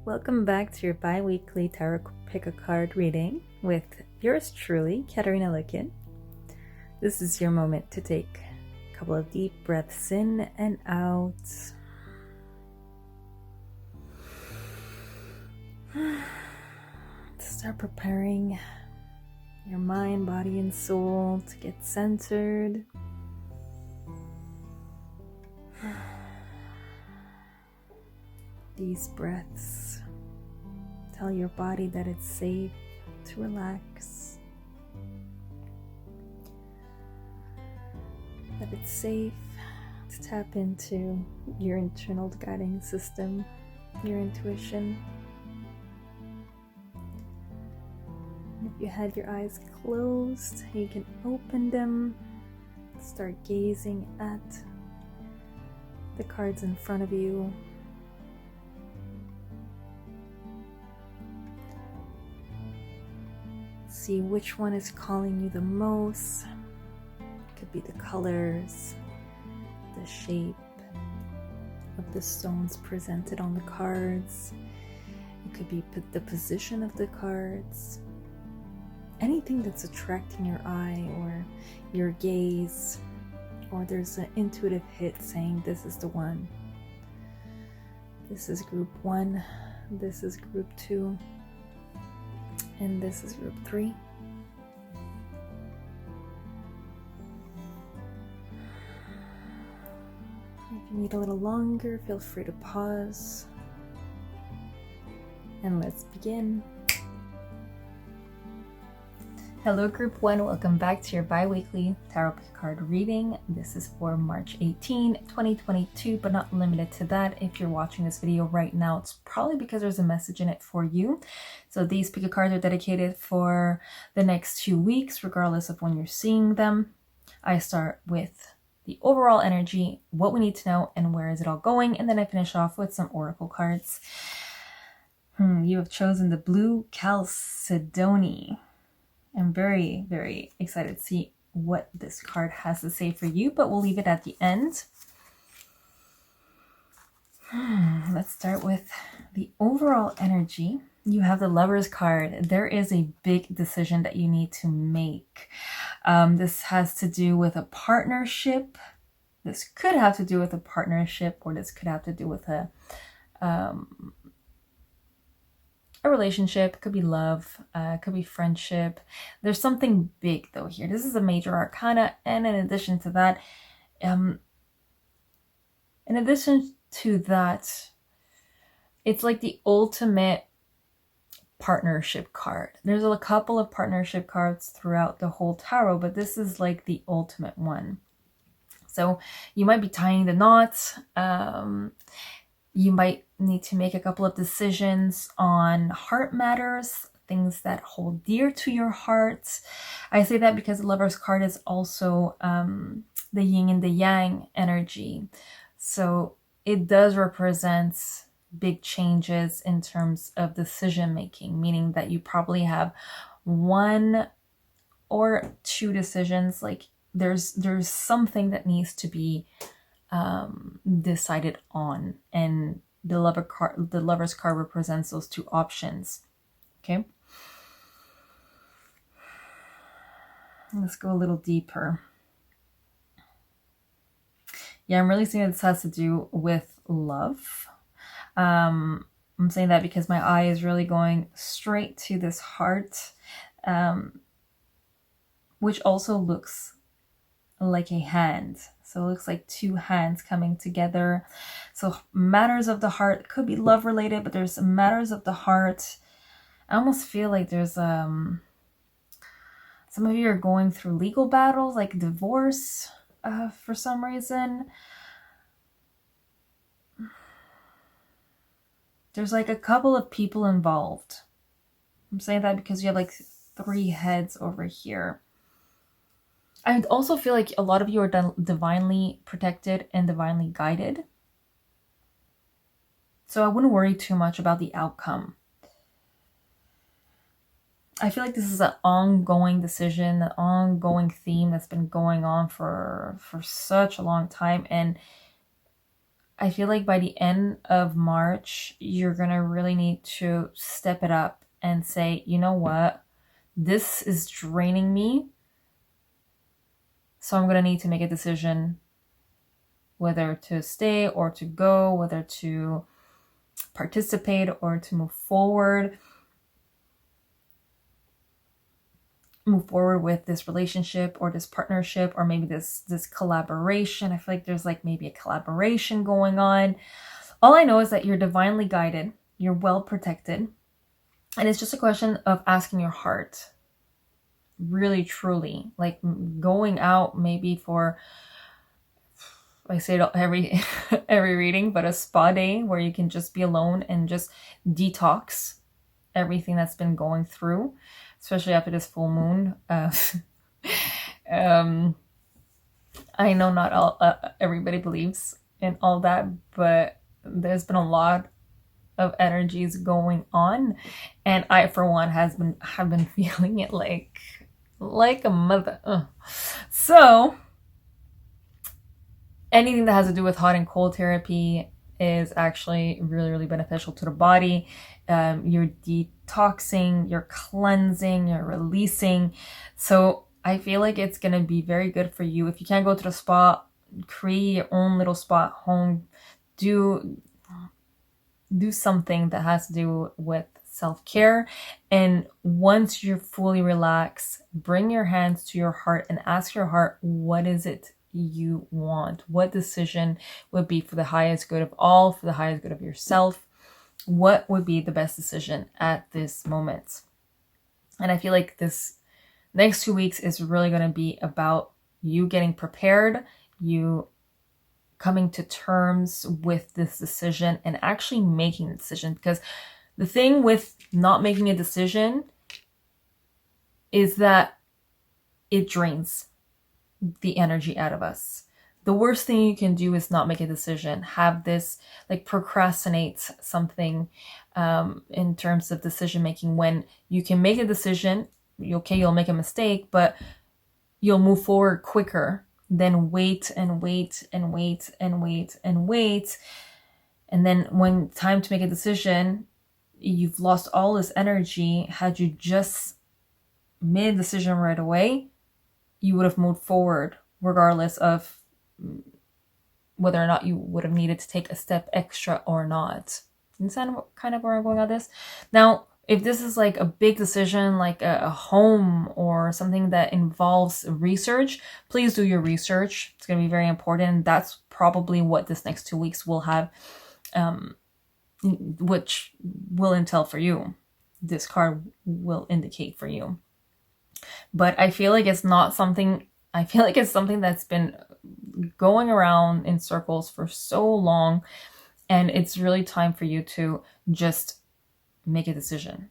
Welcome back to your bi-weekly tarot pick a card reading with yours truly, Katarina Likin. This is your moment to take a couple of deep breaths in and out. Start preparing your mind, body, and soul to get centered. These breaths tell your body that it's safe to relax, that it's safe to tap into your internal guiding system, your intuition. And if you had your eyes closed, you can open them, start gazing at the cards in front of you. See which one is calling you the most. It could be the colors, the shape of the stones presented on the cards. It could be the position of the cards. Anything that's attracting your eye or your gaze, or there's an intuitive hit saying this is the one. This is group 1, this is group 2. And this is group 3. If you need a little longer, feel free to pause. And let's begin. Hello group 1, welcome back to your bi-weekly tarot card reading. This is for March 18, 2022, but not limited to that. If you're watching this video right now, it's probably because there's a message in it for you. So these pick a cards are dedicated for the next 2 weeks, regardless of when you're seeing them. I start with the overall energy, what we need to know, and where is it all going, and then I finish off with some oracle cards. You have chosen the blue Chalcedony. I'm very, very excited to see what this card has to say for you, but we'll leave it at the end. Let's start with the overall energy. You have the Lover's card. There is a big decision that you need to make. This has to do with a partnership. This could have to do with a partnership, or this could have to do with a relationship. It could be love, it could be friendship. There's something big though here. This is a major arcana, and in addition to that, it's like the ultimate partnership card. There's a couple of partnership cards throughout the whole tarot, but this is like the ultimate one. So you might be tying the knots. You might need to make a couple of decisions on heart matters, things that hold dear to your heart. I say that because the Lover's card is also the yin and the yang energy. So it does represent big changes in terms of decision making, meaning that you probably have 1 or 2 decisions. Like there's something that needs to be decided on, and the Lover's card represents those 2 options. Okay, let's go a little deeper. Yeah, I'm really saying this has to do with love. I'm saying that because my eye is really going straight to this heart, which also looks like a hand. So it looks like 2 hands coming together. So matters of the heart could be love related, but there's matters of the heart. I almost feel like there's some of you are going through legal battles, like divorce, for some reason. There's like a couple of people involved. I'm saying that because you have like 3 heads over here. I also feel like a lot of you are divinely protected and divinely guided. So I wouldn't worry too much about the outcome. I feel like this is an ongoing decision, an ongoing theme that's been going on for such a long time. And I feel like by the end of March, you're going to really need to step it up and say, you know what? This is draining me. So I'm going to need to make a decision whether to stay or to go, whether to participate or to move forward with this relationship or this partnership, or maybe this collaboration. I feel like there's like maybe a collaboration going on. All I know is that you're divinely guided, you're well protected, and it's just a question of asking your heart, really truly, like going out maybe for, I say it every every reading, but a spa day where you can just be alone and just detox everything that's been going through, especially after this full moon. I know not all everybody believes in all that, but there's been a lot of energies going on, and I, for one, have been feeling it like a mother. So anything that has to do with hot and cold therapy is actually really, really beneficial to the body. You're detoxing, you're cleansing, you're releasing. So I feel like it's going to be very good for you. If you can't go to the spa, create your own little spa at home. Do something that has to do with self-care. And once you're fully relaxed, bring your hands to your heart and ask your heart, what is it you want? What decision would be for the highest good of all, for the highest good of yourself? What would be the best decision at this moment? And I feel like this next 2 weeks is really going to be about you getting prepared, you coming to terms with this decision and actually making the decision. Because the thing with not making a decision is that it drains the energy out of us. The worst thing you can do is not make a decision. Have this, like, procrastinate something in terms of decision making, when you can make a decision. You'll make a mistake, but you'll move forward quicker than wait and wait and wait and wait and wait. And then when time to make a decision, you've lost all this energy. Had you just made a decision right away, you would have moved forward regardless of whether or not you would have needed to take a step extra or not. Understand kind of where I'm going on this? Now, if this is like a big decision, like a home or something that involves research, please do your research. It's going to be very important. That's probably what this next 2 weeks will have, which will entail for you. This card will indicate for you. But I feel like it's something that's been going around in circles for so long, and it's really time for you to just make a decision.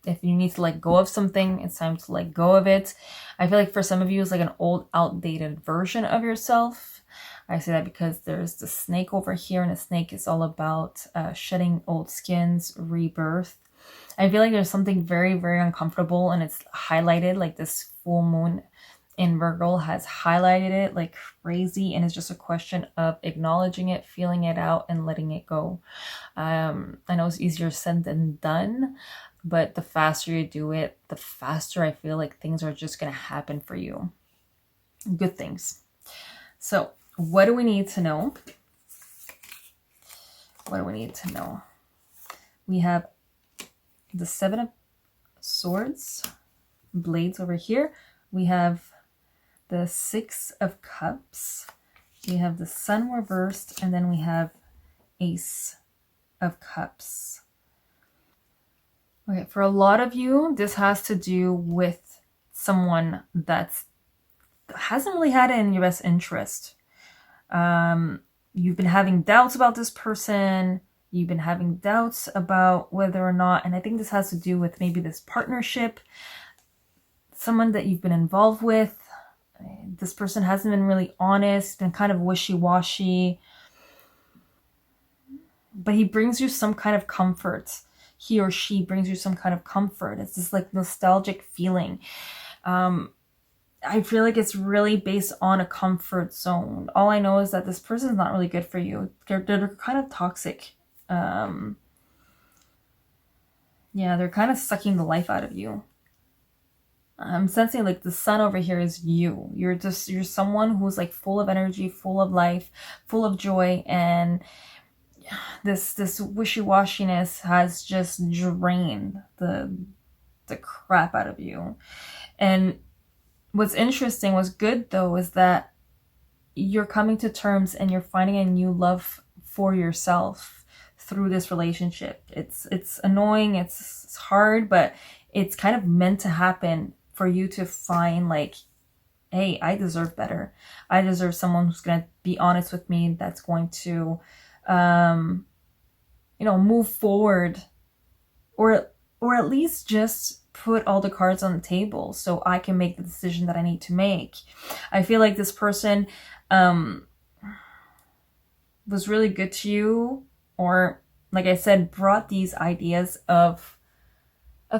If you need to let go of something, it's time to let go of it. I feel like for some of you, it's like an old, outdated version of yourself. I say that because there's the snake over here, and the snake is all about shedding old skins, rebirth. I feel like there's something very, very uncomfortable, and it's highlighted, like this full moon in Virgo has highlighted it like crazy, and it's just a question of acknowledging it, feeling it out, and letting it go. I know it's easier said than done, but the faster you do it, the faster I feel like things are just going to happen for you. Good things. So what do we need to know? What do we need to know? We have the Seven of Swords, blades over here. We have the Six of Cups. We have the Sun reversed, and then we have Ace of Cups. Okay, for a lot of you, this has to do with someone that hasn't really had it in your best interest. You've been having doubts about this person. You've been having doubts about whether or not, and I think this has to do with maybe this partnership, someone that you've been involved with. This person hasn't been really honest, been kind of wishy-washy, but he brings you some kind of comfort. He or she brings you some kind of comfort. It's this like nostalgic feeling. I feel like it's really based on a comfort zone. All I know is that this person is not really good for you. They're kind of toxic. Yeah, they're kind of sucking the life out of you. I'm sensing like the sun over here is you. You're someone who's like full of energy, full of life, full of joy, and this wishy-washiness has just drained the crap out of you. And what's interesting, what's good though, is that you're coming to terms and you're finding a new love for yourself through this relationship. It's annoying, it's hard, but it's kind of meant to happen for you to find like, hey, I deserve better. I deserve someone who's going to be honest with me, that's going to move forward, or at least just put all the cards on the table so I can make the decision that I need to make. I feel like this person was really good to you, or like I said, brought these ideas of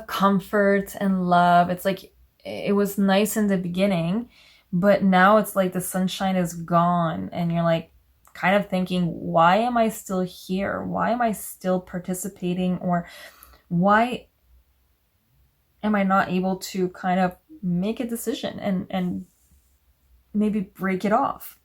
comfort and love. It's like it was nice in the beginning, but now it's like the sunshine is gone and you're like kind of thinking, why am I still here? Why am I still participating? Or why am I not able to kind of make a decision and maybe break it off?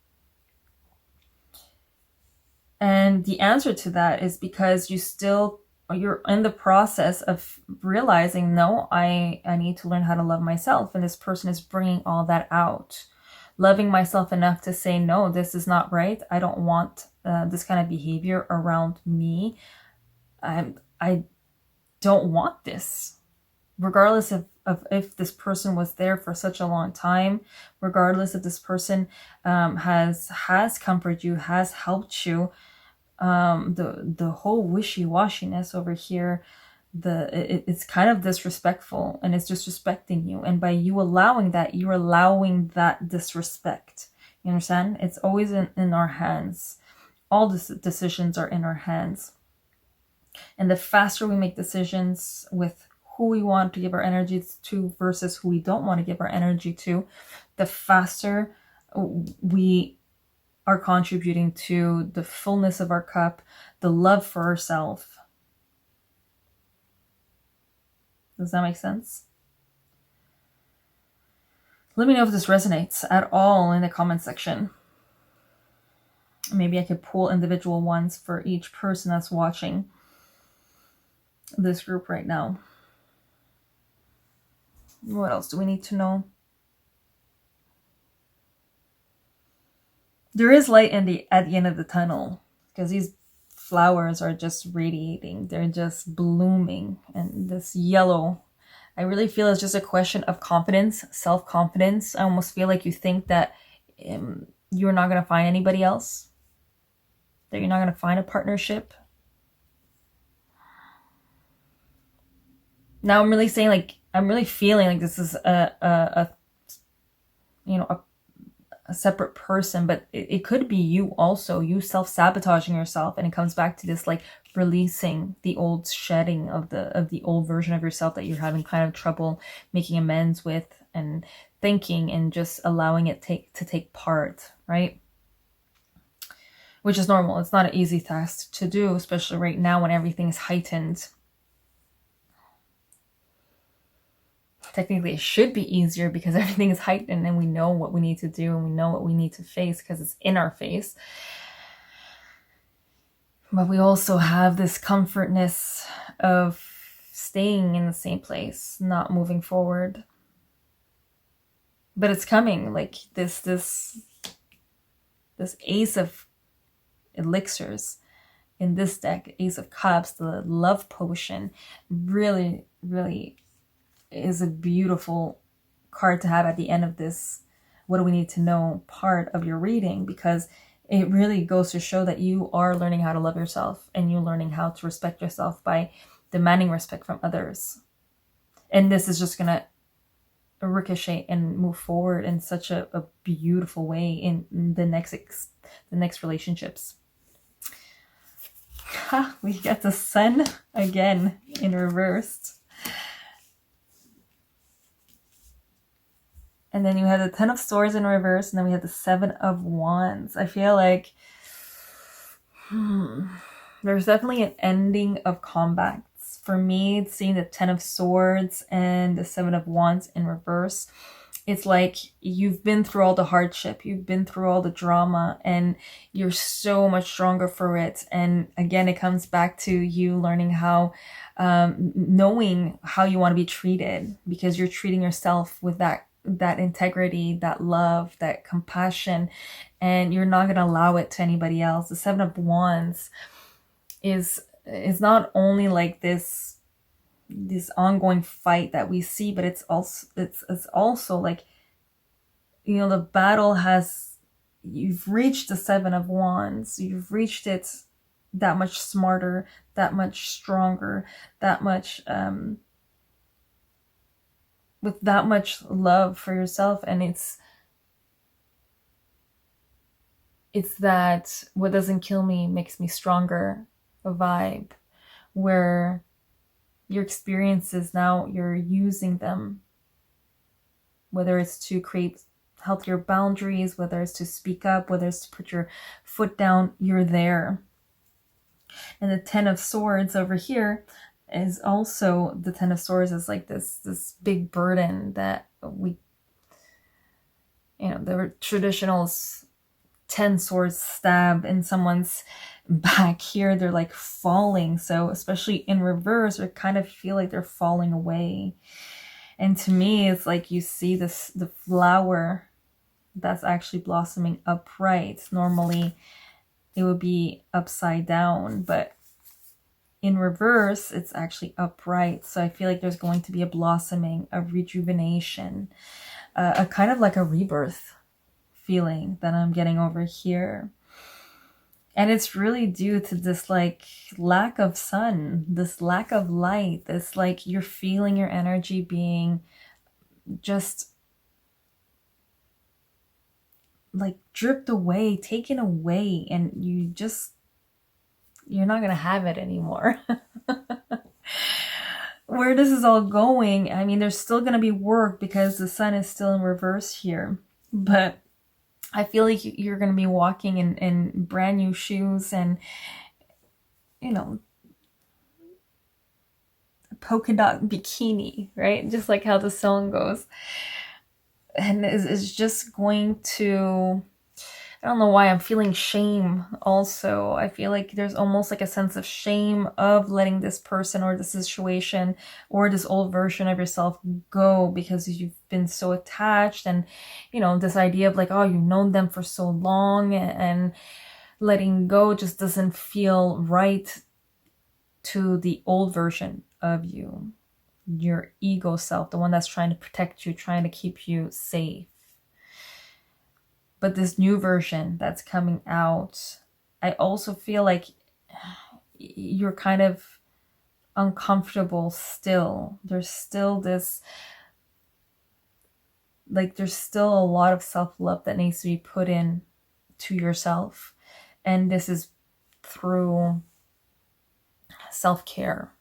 And the answer to that is because you're in the process of realizing, no, I need to learn how to love myself. And this person is bringing all that out. Loving myself enough to say, no, this is not right. I don't want this kind of behavior around me. I don't want this. Regardless of if this person was there for such a long time, regardless if this person has comforted you, has helped you, the whole wishy-washiness over here, it's kind of disrespectful, and it's disrespecting you. And by you allowing that, you're allowing that disrespect. You understand? It's always in our hands. All decisions are in our hands. And the faster we make decisions with who we want to give our energy to versus who we don't want to give our energy to, the faster we are contributing to the fullness of our cup, the love for ourselves. Does that make sense? Let me know if this resonates at all in the comment section. Maybe I could pull individual ones for each person that's watching this group right now. What else do we need to know? There is light at the end of the tunnel, because these flowers are just radiating. They're just blooming. And this yellow, I really feel it's just a question of confidence, self-confidence. I almost feel like you think that you're not going to find anybody else, that you're not going to find a partnership. Now I'm really saying, like, I'm really feeling like this is a separate person, but it could be you also, you self-sabotaging yourself. And it comes back to this, like, releasing the old, shedding of the old version of yourself that you're having kind of trouble making amends with, and thinking and just allowing it to take part, right? Which is normal. It's not an easy task to do, especially right now when everything is heightened. Technically, it should be easier because everything is heightened and we know what we need to do and we know what we need to face because it's in our face. But we also have this comfortness of staying in the same place, not moving forward. But it's coming, like this Ace of Elixirs in this deck, Ace of Cups, the love potion, really, really is a beautiful card to have at the end of this what do we need to know part of your reading, because it really goes to show that you are learning how to love yourself and you're learning how to respect yourself by demanding respect from others. And this is just gonna ricochet and move forward in such a beautiful way in the next relationships. We get the sun again in reversed. And then you have the Ten of Swords in reverse, and then we have the Seven of Wands. I feel like there's definitely an ending of combats. For me, seeing the Ten of Swords and the Seven of Wands in reverse, it's like you've been through all the hardship, you've been through all the drama, and you're so much stronger for it. And again, it comes back to you learning how, knowing how you want to be treated, because you're treating yourself with that integrity, that love, that compassion, and you're not going to allow it to anybody else. The Seven of Wands is not only like this ongoing fight that we see, but it's also like, you know, the battle has, you've reached the Seven of Wands, you've reached it that much smarter, that much stronger, that much with that much love for yourself. And it's that what doesn't kill me makes me stronger a vibe, where your experiences now, you're using them, whether it's to create healthier boundaries, whether it's to speak up, whether it's to put your foot down, you're there. And the Ten of Swords over here is also, the Ten of Swords is like this big burden that we, you know, the traditional 10 swords stab in someone's back. Here they're like falling, so especially in reverse, they kind of feel like they're falling away. And to me, it's like you see the flower that's actually blossoming upright. Normally it would be upside down, but in reverse it's actually upright. So I feel like there's going to be a blossoming, a rejuvenation, a kind of like a rebirth feeling that I'm getting over here. And it's really due to this like lack of sun, this lack of light, this like you're feeling your energy being just like dripped away, taken away, and you're not gonna have it anymore. Where this is all going, I mean, there's still gonna be work because the sun is still in reverse here, but I feel like you're going to be walking in brand new shoes and, you know, a polka dot bikini, right? Just like how the song goes. And it's just going to, I don't know why I'm feeling shame also. I feel like there's almost like a sense of shame of letting this person or this situation or this old version of yourself go, because you've been so attached. And, you know, this idea of like, oh, you've known them for so long, and letting go just doesn't feel right to the old version of you, your ego self, the one that's trying to protect you, trying to keep you safe. But this new version that's coming out, I also feel like you're kind of uncomfortable still. There's still this, like, there's still a lot of self-love that needs to be put in to yourself. And this is through self-care.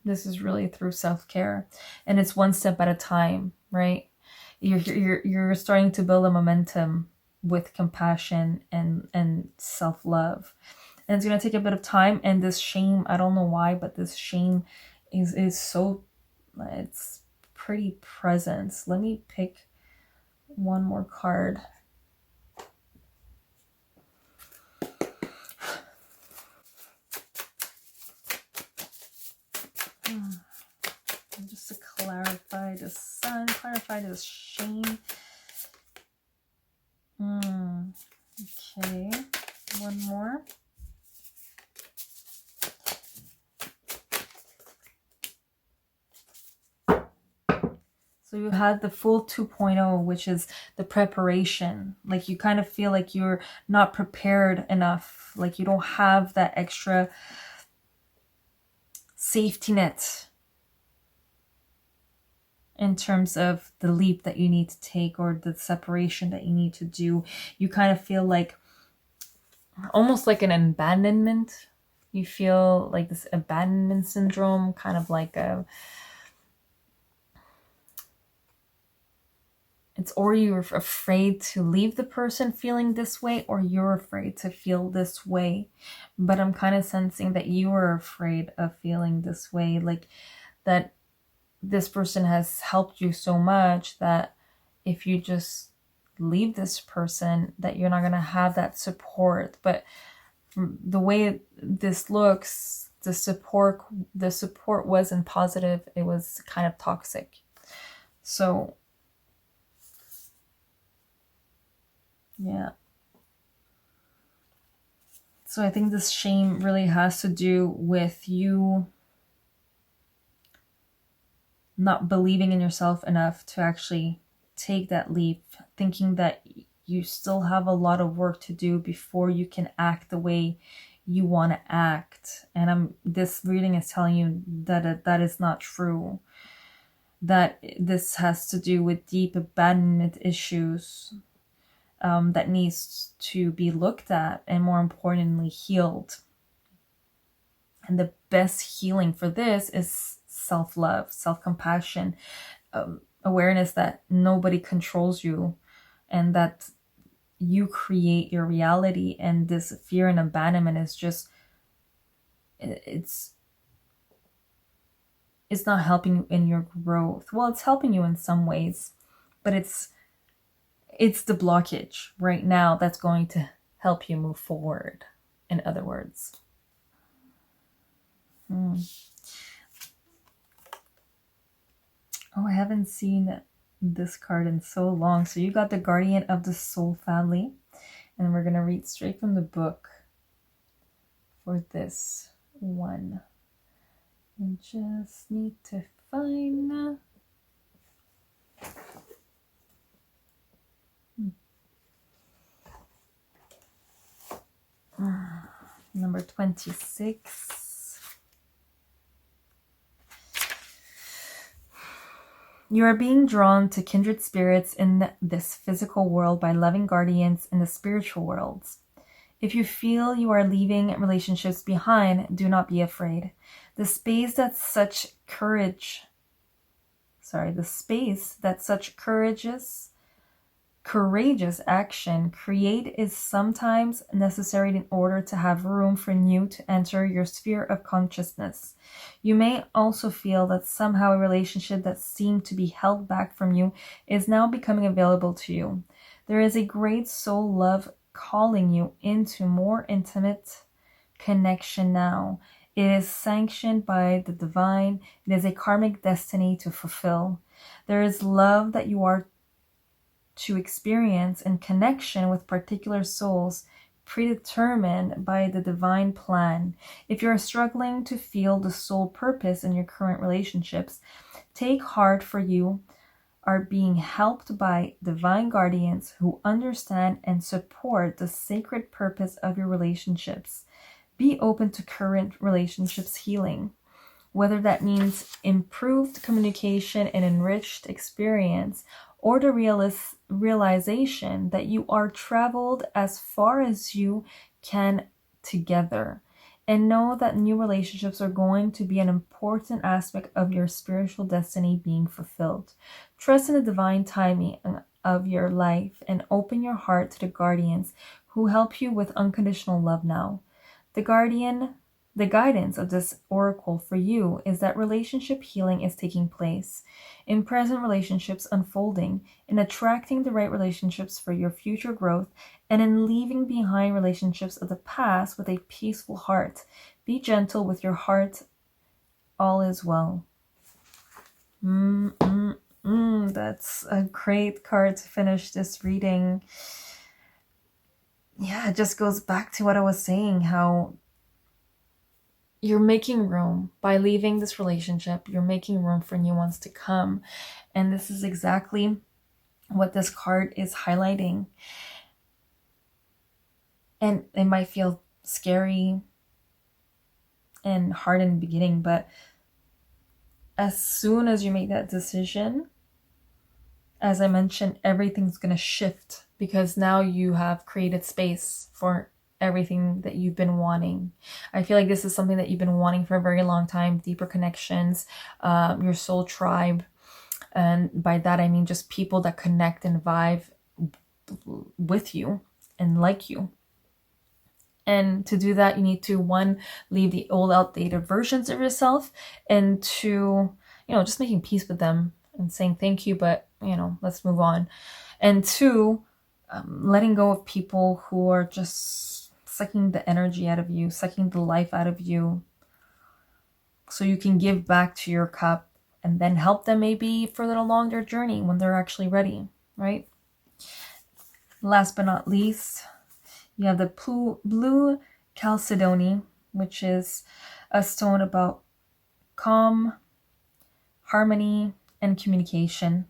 This is really through self-care. And it's one step at a time, right? You're starting to build a momentum with compassion and self-love, and it's going to take a bit of time. And this shame, I don't know why, but this shame is so, it's pretty present. Let me pick one more card. Just to clarify the sun, clarify this shame. Okay, one more. So you had the full 2.0, which is the preparation. Like you kind of feel like you're not prepared enough. Like you don't have that extra safety net in terms of the leap that you need to take or the separation that you need to do. You kind of feel like almost like an abandonment. You feel like this abandonment syndrome, kind of like It's or you're afraid to leave the person feeling this way, or you're afraid to feel this way. But I'm kind of sensing that you are afraid of feeling this way, like that this person has helped you so much that if you just leave this person, that you're not going to have that support. But the way this looks, the support wasn't positive. It was kind of toxic. So yeah. So I think this shame really has to do with you not believing in yourself enough to actually take that leap, thinking that you still have a lot of work to do before you can act the way you want to act. And this reading is telling you that that is not true. That this has to do with deep abandonment issues that needs to be looked at and, more importantly, healed. And the best healing for this is self-love, self-compassion, awareness that nobody controls you and that you create your reality. And this fear and abandonment is just, it's not helping you in your growth. Well, it's helping you in some ways, but it's the blockage right now that's going to help you move forward, in other words. Oh, I haven't seen this card in so long. So you got the Guardian of the Soul family, and we're going to read straight from the book for this one. I just need to find number 26. You are being drawn to kindred spirits in this physical world by loving guardians in the spiritual worlds. If you feel you are leaving relationships behind, do not be afraid. The space that such courageous action create is sometimes necessary in order to have room for new to enter your sphere of consciousness. You may also feel that somehow a relationship that seemed to be held back from you is now becoming available to you. There is a great soul love calling you into more intimate connection now. It is sanctioned by the divine. It is a karmic destiny to fulfill. There is love that you are to experience in connection with particular souls predetermined by the divine plan. If you are struggling to feel the soul purpose in your current relationships, take heart, for you are being helped by divine guardians who understand and support the sacred purpose of your relationships. Be open to current relationships healing, whether that means improved communication and enriched experience, or the realization that you are traveled as far as you can together. And know that new relationships are going to be an important aspect of your spiritual destiny being fulfilled. Trust in the divine timing of your life and open your heart to the guardians who help you with unconditional love now. The guidance of this oracle for you is that relationship healing is taking place, in present relationships unfolding, in attracting the right relationships for your future growth, and in leaving behind relationships of the past with a peaceful heart. Be gentle with your heart. All is well. That's a great card to finish this reading. Yeah, it just goes back to what I was saying, how you're making room by leaving this relationship. You're making room for new ones to come. And this is exactly what this card is highlighting. And it might feel scary and hard in the beginning, but as soon as you make that decision, as I mentioned, everything's going to shift, because now you have created space for everything that you've been wanting. I feel like this is something that you've been wanting for a very long time. Deeper connections, your soul tribe, And by that, I mean just people that connect and vibe with you and like you. And to do that, you need to, one, leave the old outdated versions of yourself, and two, just making peace with them and saying thank you, but, let's move on. And two, letting go of people who are just sucking the energy out of you, sucking the life out of you, so you can give back to your cup and then help them maybe further along their journey when they're actually ready, right? Last but not least, you have the blue chalcedony, which is a stone about calm, harmony, and communication.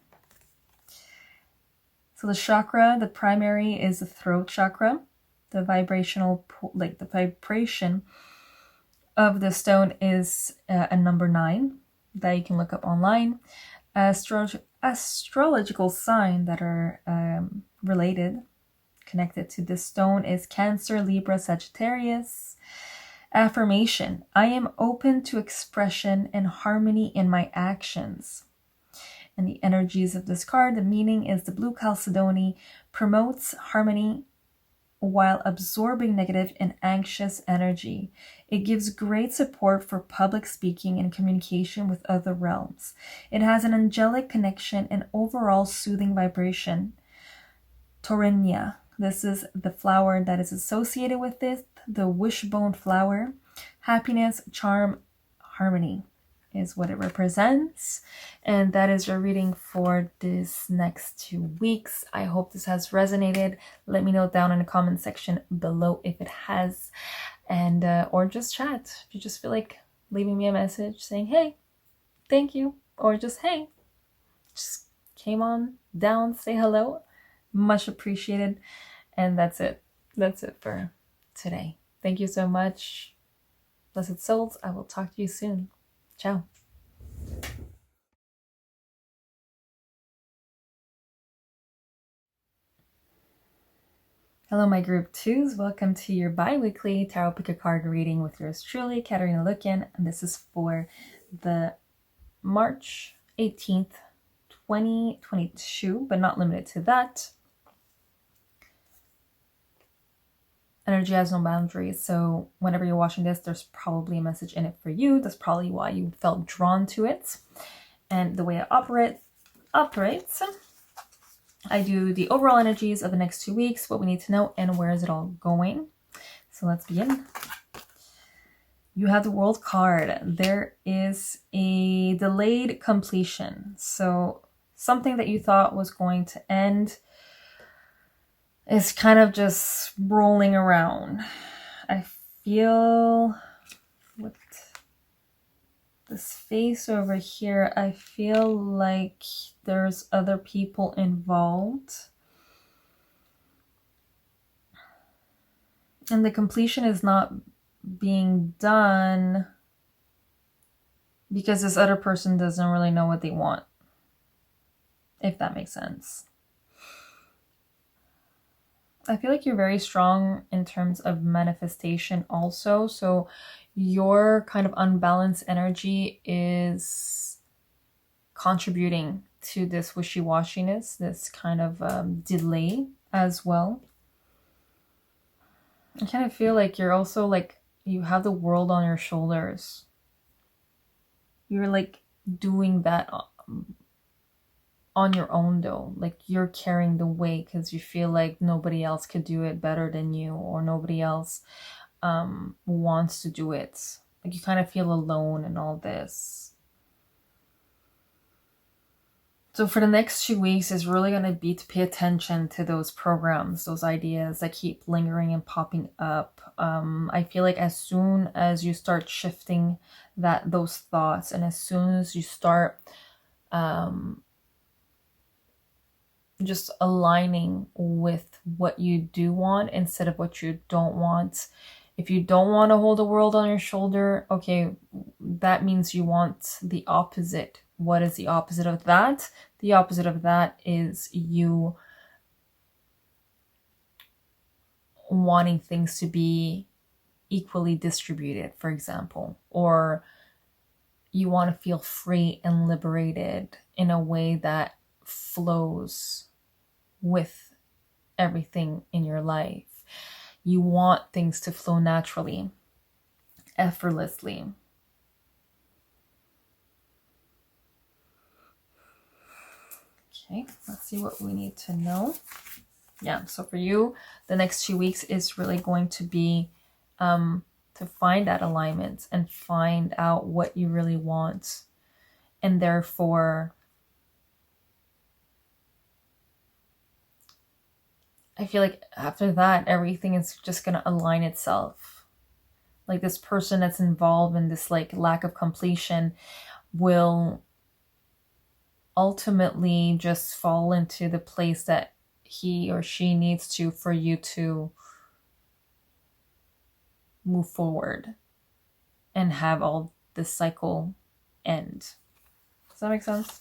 So the chakra, the primary, is the throat chakra. The vibration of the stone is a number 9 that you can look up online. Astrological sign that are connected to this stone is Cancer, Libra, Sagittarius. Affirmation: I am open to expression and harmony in my actions. And the energies of this card, the meaning is the blue chalcedony promotes harmony while absorbing negative and anxious energy. It gives great support for public speaking and communication with other realms. It has an angelic connection and overall soothing vibration. Torrenia. This is the flower that is associated with this, the wishbone flower. Happiness, charm, harmony is what it represents. And that is your reading for this next 2 weeks. I hope this has resonated. Let me know down in the comment section below if it has, and or just chat if you just feel like leaving me a message saying, hey, thank you, or just, hey, just came on down, say hello. Much appreciated. And that's it for today. Thank you so much, blessed souls. I will talk to you soon. Ciao. Hello, my group 2s. Welcome to your bi-weekly Tarot Pick a Card reading with yours truly, Katarina Lukin. And this is for the March 18th, 2022, but not limited to that. Energy has no boundaries, so whenever you're watching this, there's probably a message in it for you. That's probably why you felt drawn to it. And the way it operates, I do the overall energies of the next 2 weeks, what we need to know, and where is it all going. So let's begin. You have the World card. There is a delayed completion. So something that you thought was going to end is kind of just rolling around. I feel with this face over here, I feel like there's other people involved. And the completion is not being done because this other person doesn't really know what they want, if that makes sense. I feel like you're very strong in terms of manifestation also. So your kind of unbalanced energy is contributing to this wishy-washiness, this kind of delay as well. I kind of feel like you're also like, you have the world on your shoulders. You're like doing that on your own though, like you're carrying the weight because you feel like nobody else could do it better than you, or nobody else wants to do it. Like you kind of feel alone in all this. So for the next 2 weeks is really going to be to pay attention to those programs, those ideas that keep lingering and popping up. I feel like as soon as you start shifting those thoughts, and as soon as you start just aligning with what you do want instead of what you don't want. If you don't want to hold the world on your shoulder, okay, that means you want the opposite. What is the opposite of that? The opposite of that is you wanting things to be equally distributed, for example, or you want to feel free and liberated in a way that flows with everything in your life. You want things to flow naturally, effortlessly. Okay, let's see what we need to know. Yeah, so for you, the next 2 weeks is really going to be to find that alignment and find out what you really want. And therefore, I feel like after that, everything is just going to align itself. Like this person that's involved in this like lack of completion will ultimately just fall into the place that he or she needs to for you to move forward and have all this cycle end. Does that make sense?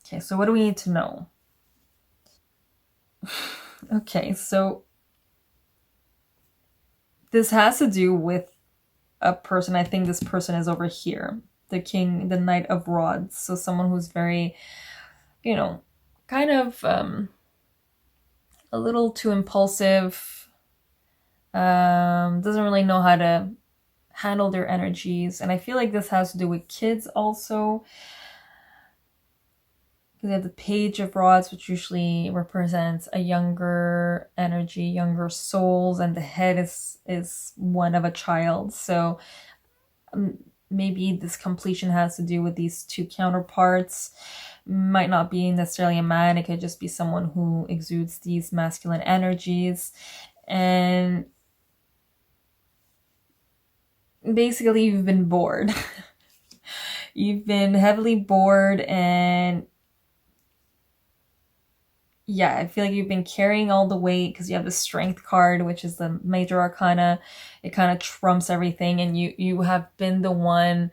Okay, so what do we need to know? Okay, so this has to do with a person. I think this person is over here. The king, the knight of rods. So someone who's very, kind of a little too impulsive, doesn't really know how to handle their energies. And I feel like this has to do with kids also. Because they have the page of rods, which usually represents a younger energy, younger souls, and the head is one of a child. So maybe this completion has to do with these two counterparts. Might not be necessarily a man, it could just be someone who exudes these masculine energies. And basically, you've been bored. You've been heavily bored, and yeah, I feel like you've been carrying all the weight because you have the strength card, which is the major arcana. It kind of trumps everything, and you have been the one.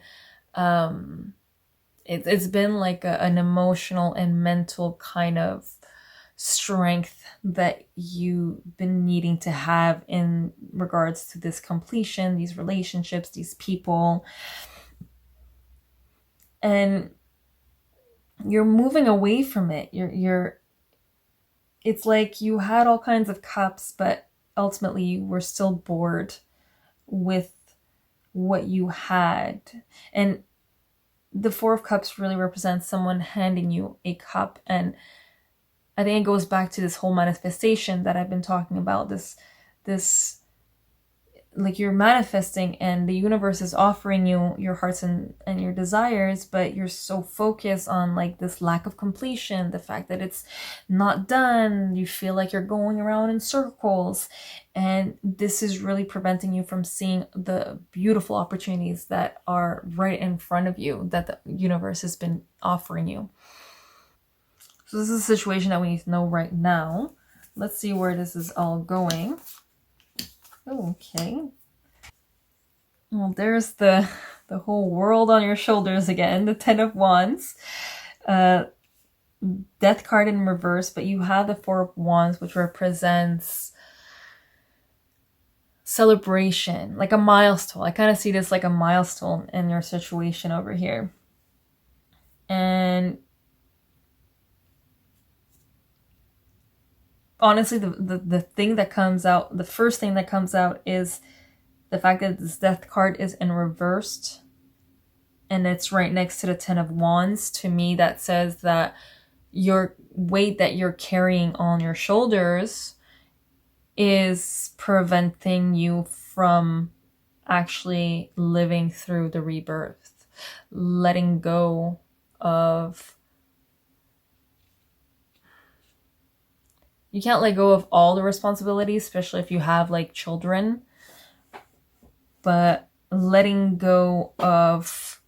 It's been like an emotional and mental kind of strength that you've been needing to have in regards to this completion, these relationships, these people. And you're moving away from it. You're it's like you had all kinds of cups, but ultimately you were still bored with what you had. And the Four of Cups really represents someone handing you a cup. And I think it goes back to this whole manifestation that I've been talking about. This like you're manifesting and the universe is offering you your hearts and your desires, but you're so focused on like this lack of completion, the fact that it's not done. You feel like you're going around in circles, and this is really preventing you from seeing the beautiful opportunities that are right in front of you that the universe has been offering you. So this is a situation that we need to know right now. Let's see where this is all going. Okay. Well, there's the whole world on your shoulders again, the Ten of Wands. Death card in reverse, but you have the Four of Wands, which represents celebration, like a milestone. I kind of see this like a milestone in your situation over here. And honestly, the thing that comes out, the first thing that comes out is the fact that this Death card is in reversed and it's right next to the Ten of Wands. To me, that says that your weight that you're carrying on your shoulders is preventing you from actually living through the rebirth, letting go of. You can't let go of all the responsibilities, especially if you have like children, but letting go of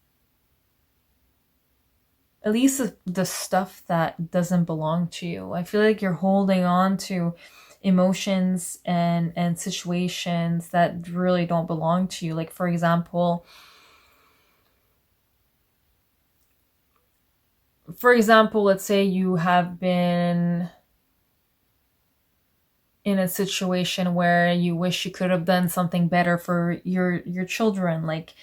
at least the stuff that doesn't belong to you. I feel like you're holding on to emotions and situations that really don't belong to you. Like, for example, let's say you have been in a situation where you wish you could have done something better for your children, like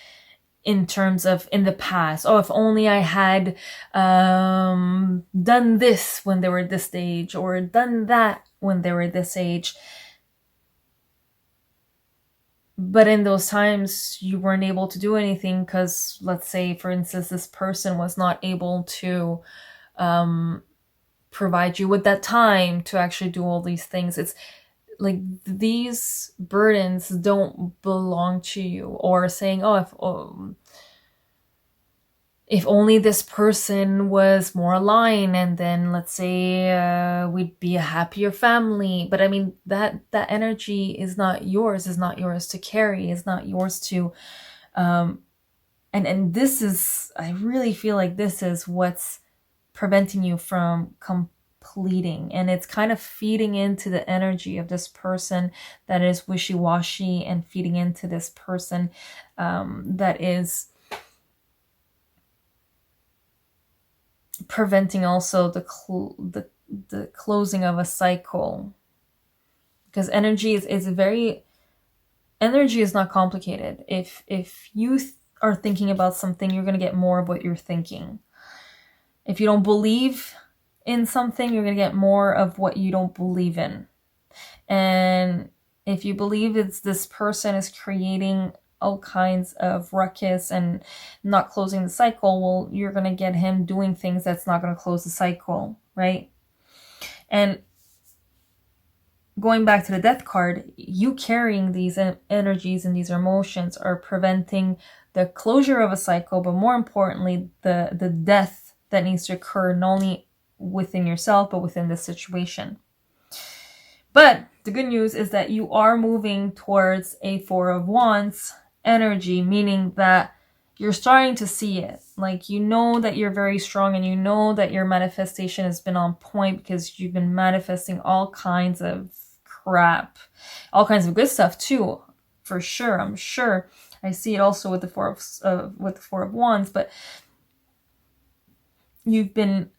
in terms of in the past. Oh, if only I had done this when they were this age, or done that when they were this age. But in those times, you weren't able to do anything because, let's say, for instance, this person was not able to provide you with that time to actually do all these things. It's like these burdens don't belong to you. Or saying, if only this person was more aligned, and then let's say we'd be a happier family. But I mean, that energy is not yours, is not yours to carry, is not yours to and this is, I really feel like this is what's preventing you from completing, and it's kind of feeding into the energy of this person that is wishy-washy, and feeding into this person that is preventing also the closing of a cycle. Because energy is very, energy is not complicated. If you are thinking about something, you're going to get more of what you're thinking. If you don't believe in something, you're going to get more of what you don't believe in. And if you believe it's this person is creating all kinds of ruckus and not closing the cycle, well, you're going to get him doing things that's not going to close the cycle, right? And going back to the death card, you carrying these energies and these emotions are preventing the closure of a cycle, but more importantly, the death that needs to occur, not only within yourself, but within the situation. But the good news is that you are moving towards a Four of Wands energy, meaning that you're starting to see it. Like, you know that you're very strong, and you know that your manifestation has been on point, because you've been manifesting all kinds of crap, all kinds of good stuff too, for sure. I'm sure I see it also with the Four of Wands, but you've been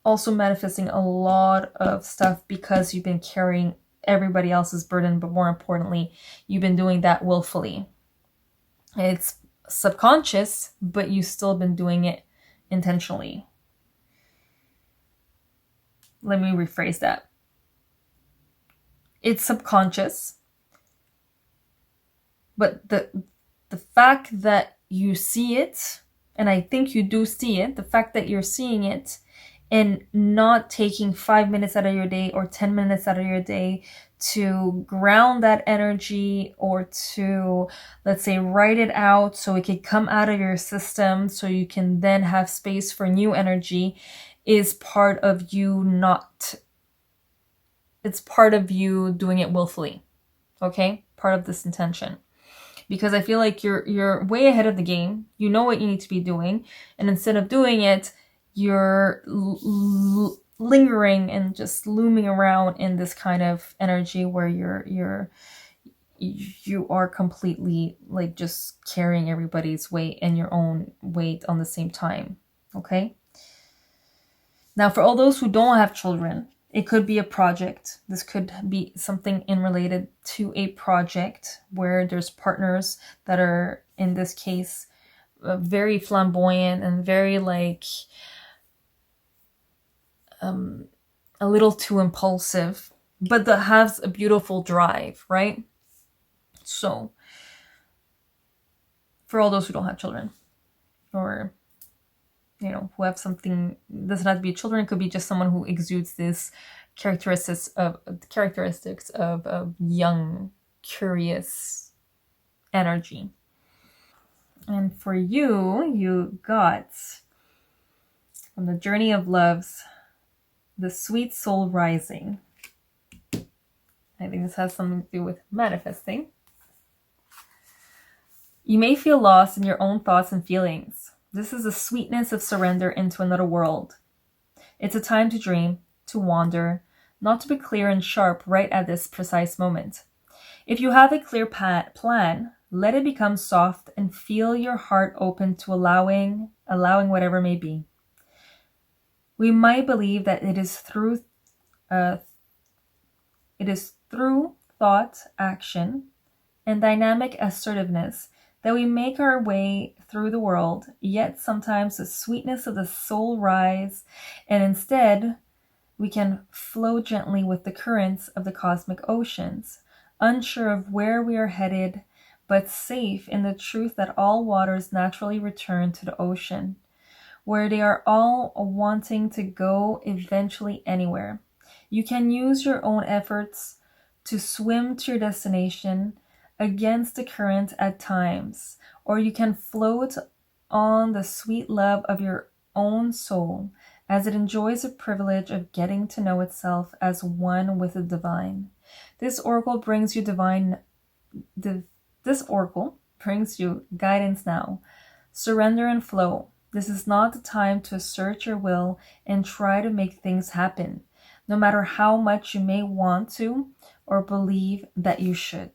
also manifesting a lot of stuff because you've been carrying everybody else's burden, but more importantly, you've been doing that willfully. It's subconscious, but you've still been doing it intentionally. Let me rephrase that. It's subconscious, but the fact that you see it, and I think you do see it, the fact that you're seeing it and not taking 5 minutes out of your day or 10 minutes out of your day to ground that energy, or to, let's say, write it out so it could come out of your system so you can then have space for new energy, is part of you not, it's part of you doing it willfully. Okay? Part of this intention. Because I feel like you're way ahead of the game. You know what you need to be doing, and instead of doing it, you're lingering and just looming around in this kind of energy where you are completely like just carrying everybody's weight and your own weight on the same time. Okay? Now, for all those who don't have children, it could be a project. This could be something in related to a project where there's partners that are, in this case, very flamboyant and very like a little too impulsive, but that has a beautiful drive, right? So, for all those who don't have children, or who have something, doesn't have to be children, it could be just someone who exudes this characteristics of young, curious energy. And for you got, from the journey of loves, the sweet soul rising. I think this has something to do with manifesting. You may feel lost in your own thoughts and feelings. This is the sweetness of surrender into another world. It's a time to dream, to wander, not to be clear and sharp right at this precise moment. If you have a clear plan, let it become soft and feel your heart open to allowing whatever may be. We might believe that it is through It is through thought, action, and dynamic assertiveness that we make our way through the world, yet sometimes the sweetness of the soul rise, and instead we can flow gently with the currents of the cosmic oceans, unsure of where we are headed, but safe in the truth that all waters naturally return to the ocean, where they are all wanting to go eventually anywhere. You can use your own efforts to swim to your destination against the current at times, or you can float on the sweet love of your own soul as it enjoys the privilege of getting to know itself as one with the divine. This oracle brings you this oracle brings you guidance now. Surrender and flow. This is not the time to assert your will and try to make things happen, no matter how much you may want to or believe that you should.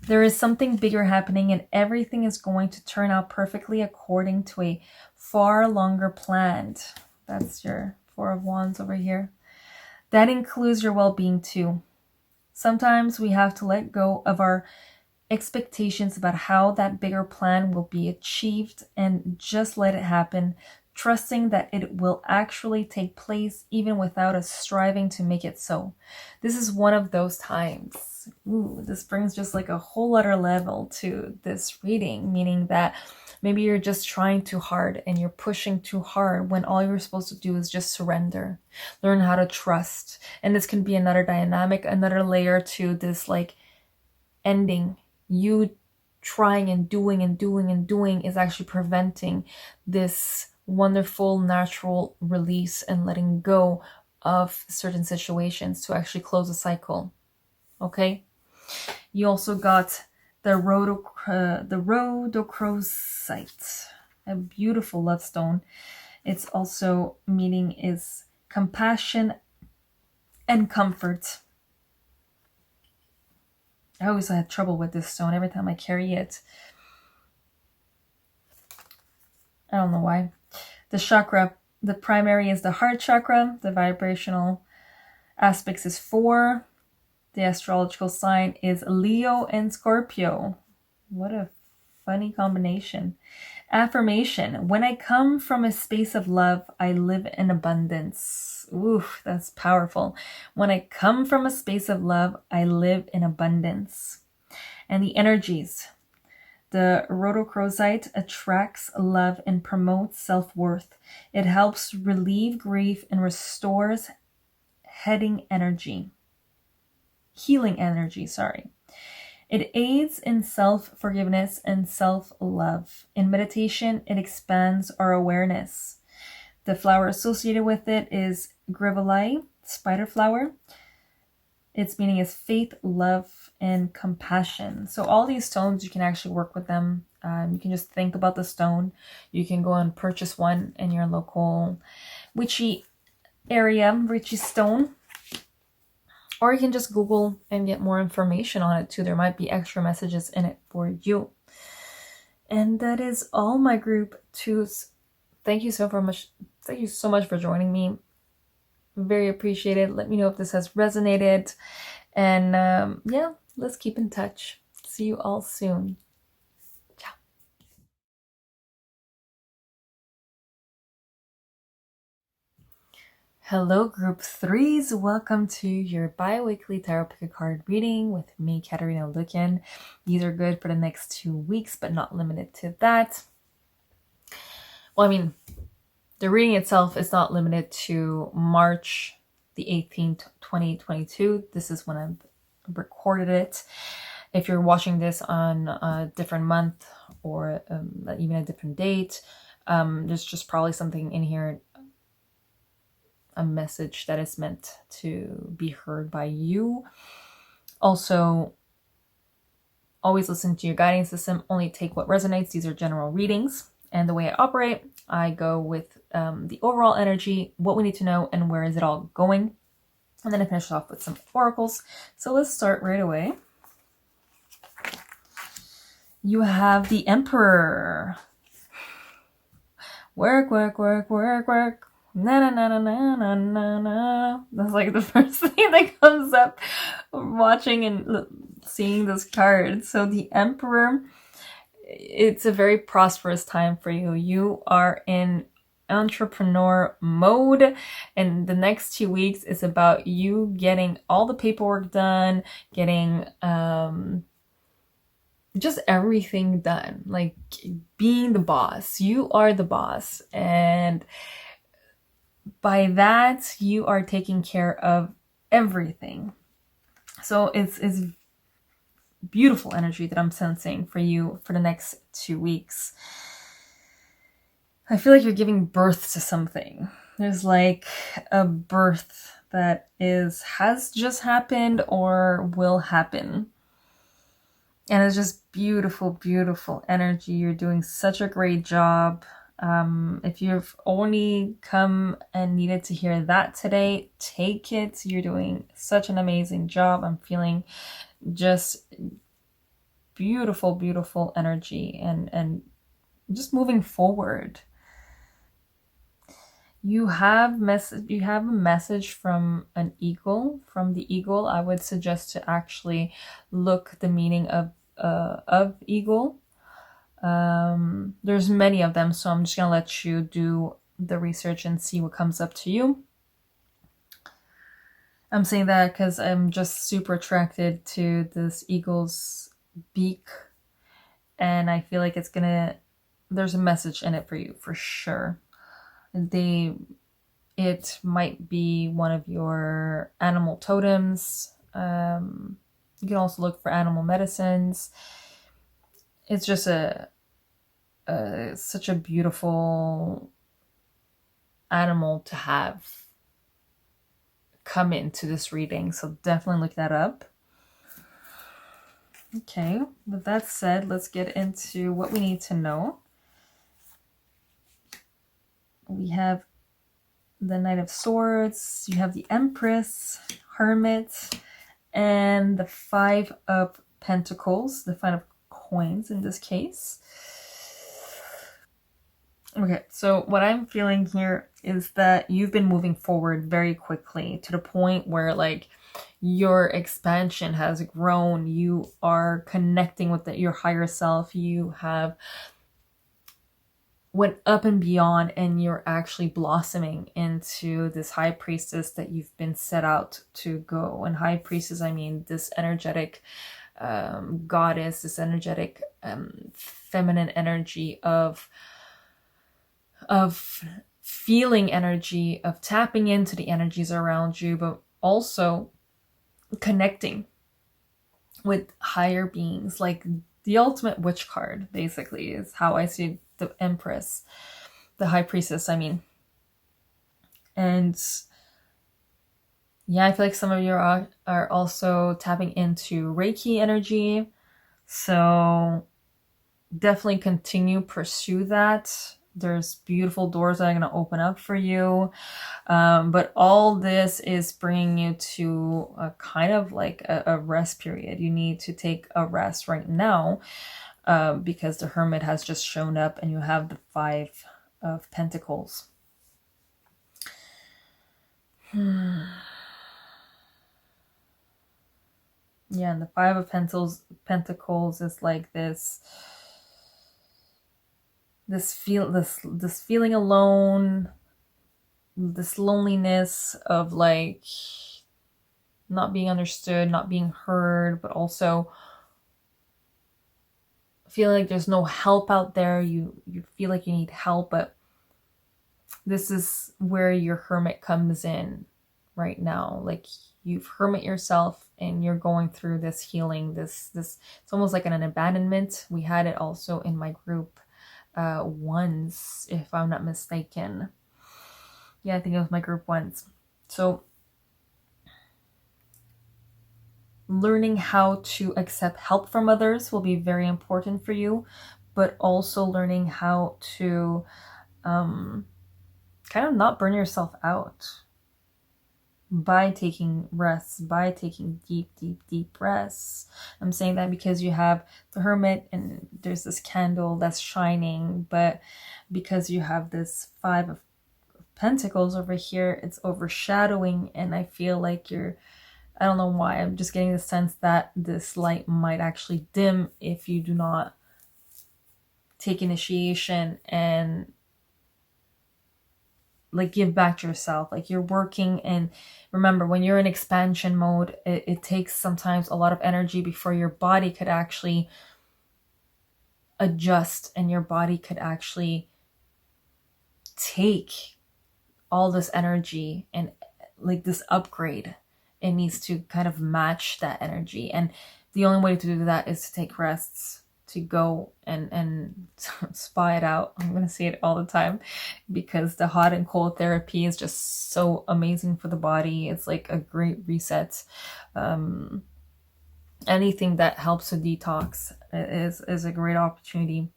There is something bigger happening, and everything is going to turn out perfectly according to a far longer planned. That's your Four of Wands over here. That includes your well-being too. Sometimes we have to let go of our expectations about how that bigger plan will be achieved and just let it happen, trusting that it will actually take place even without us striving to make it so. This is one of those times. Ooh, this brings just like a whole other level to this reading, meaning that maybe you're just trying too hard and you're pushing too hard when all you're supposed to do is just surrender, learn how to trust. And this can be another dynamic, another layer to this like ending. You trying and doing and doing and doing is actually preventing this wonderful natural release and letting go of certain situations to actually close a cycle. Okay? You also got the rhodochrosite, a beautiful love stone. Its also meaning is compassion and comfort. I always had trouble with this stone every time I carry it. I don't know why. The chakra, the primary is the heart chakra. The vibrational aspects is 4. The astrological sign is Leo and Scorpio. What a funny combination. Affirmation. When I come from a space of love, I live in abundance. Ooh, that's powerful. When I come from a space of love, I live in abundance. And the energies. The rhodochrosite attracts love and promotes self-worth. It helps relieve grief and restores healing energy. It aids in self-forgiveness and self-love. In meditation, it expands our awareness. The flower associated with it is Grevillei, spider flower. Its meaning is faith, love, and compassion. So all these stones, you can actually work with them. You can just think about the stone. You can go and purchase one in your local witchy area, witchy stone. Or you can just Google and get more information on it too. There might be extra messages in it for you. And that is all, my group twos. Thank you so much. Thank you so much for joining me. Very appreciated. Let me know if this has resonated. And yeah, let's keep in touch. See you all soon. Ciao. Hello, group threes. Welcome to your bi-weekly tarot pick a card reading with me, Katarina Lukin. These are good for the next 2 weeks, but not limited to that. Well, I mean, the reading itself is not limited to March the 18th, 2022. This is when I've recorded it. If you're watching this on a different month or even a different date, there's just probably something in here, a message that is meant to be heard by you. Also, always listen to your guiding system. Only take what resonates. These are general readings. And the way I operate, I go with the overall energy, what we need to know, and where is it all going. And then I finish off with some oracles. So let's start right away. You have the Emperor. Work, work, work, work, work. Na na na na na na na na. That's like the first thing that comes up watching and seeing this card. So the Emperor, it's a very prosperous time for you. You are in entrepreneur mode, and the next 2 weeks is about you getting all the paperwork done, getting just everything done, like being the boss. You are the boss, and by that you are taking care of everything. So it's beautiful energy that I'm sensing for you for the next 2 weeks. I feel like you're giving birth to something. There's like a birth that has just happened or will happen. And it's just beautiful, beautiful energy. You're doing such a great job. If you've only come and needed to hear that today, take it. You're doing such an amazing job. I'm feeling just beautiful, beautiful energy and just moving forward. You have a message from an eagle. From the eagle, I would suggest to actually look the meaning of eagle. There's many of them, so I'm just gonna let you do the research and see what comes up to you. I'm saying that because I'm just super attracted to this eagle's beak, and I feel like there's a message in it for you for sure. It might be one of your animal totems. You can also look for animal medicines. It's just such a beautiful animal to have come into this reading, so definitely look that up. Okay, with that said, let's get into what we need to know. We have the Knight of Swords, you have the Empress, Hermit, and the Five of Pentacles, the Five of Coins in this case. Okay, so what I'm feeling here is that you've been moving forward very quickly to the point where like your expansion has grown. You are connecting with your higher self. You have went up and beyond, and you're actually blossoming into this high priestess that you've been set out to go. And high priestess, I mean this energetic goddess, this energetic feminine energy of feeling energy, of tapping into the energies around you, but also connecting with higher beings. Like the ultimate witch card, basically, is how I see the Empress, the High Priestess, I mean. And yeah, I feel like some of you are also tapping into Reiki energy. So definitely pursue that. There's beautiful doors that are going to open up for you. But all this is bringing you to a kind of like a rest period. You need to take a rest right now because the Hermit has just shown up and you have the Five of Pentacles. Yeah, and the Five of Pentacles is like this feeling alone, this loneliness of like not being understood, not being heard, but also feel like there's no help out there. You feel like you need help, but this is where your Hermit comes in right now. Like you've hermit yourself and you're going through this healing, this it's almost like an abandonment. We had it also in my group once, if I'm not mistaken. Yeah, I think it was my group once. So learning how to accept help from others will be very important for you, but also learning how to kind of not burn yourself out by taking rests, by taking deep, deep, deep breaths. I'm saying that because you have the Hermit and there's this candle that's shining, but because you have this Five of Pentacles over here, it's overshadowing, and I feel like I don't know why, I'm just getting the sense that this light might actually dim if you do not take initiation and like give back to yourself. Like you're working, and remember, when you're in expansion mode, it takes sometimes a lot of energy before your body could actually adjust and your body could actually take all this energy and like this upgrade. It needs to kind of match that energy, and the only way to do that is to take rests, to go and spy it out. I'm gonna say it all the time because the hot and cold therapy is just so amazing for the body. It's like a great reset. Anything that helps to detox is a great opportunity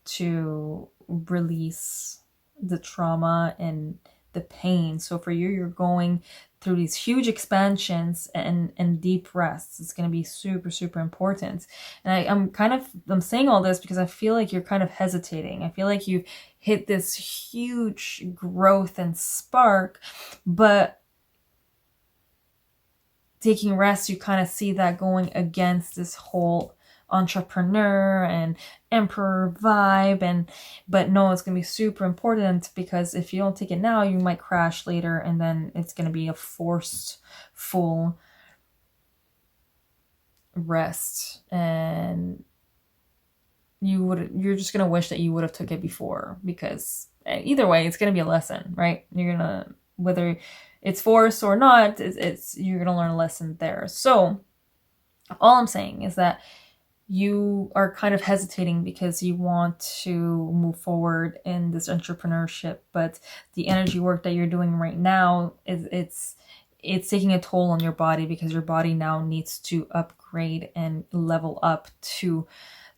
to release the trauma and the pain. So for you, you're going through these huge expansions and deep rests. It's going to be super, super important. And I'm saying all this because I feel like you're kind of hesitating. I feel like you've hit this huge growth and spark, but taking rest, you kind of see that going against this whole entrepreneur and emperor vibe. But no, it's gonna be super important, because if you don't take it now, you might crash later, and then it's gonna be a forced full rest, and you're just gonna wish that you would have took it before, because either way it's gonna be a lesson, right? You're gonna, whether it's forced or not, you're gonna learn a lesson there. So all I'm saying is that you are kind of hesitating because you want to move forward in this entrepreneurship, but the energy work that you're doing right now it's taking a toll on your body, because your body now needs to upgrade and level up to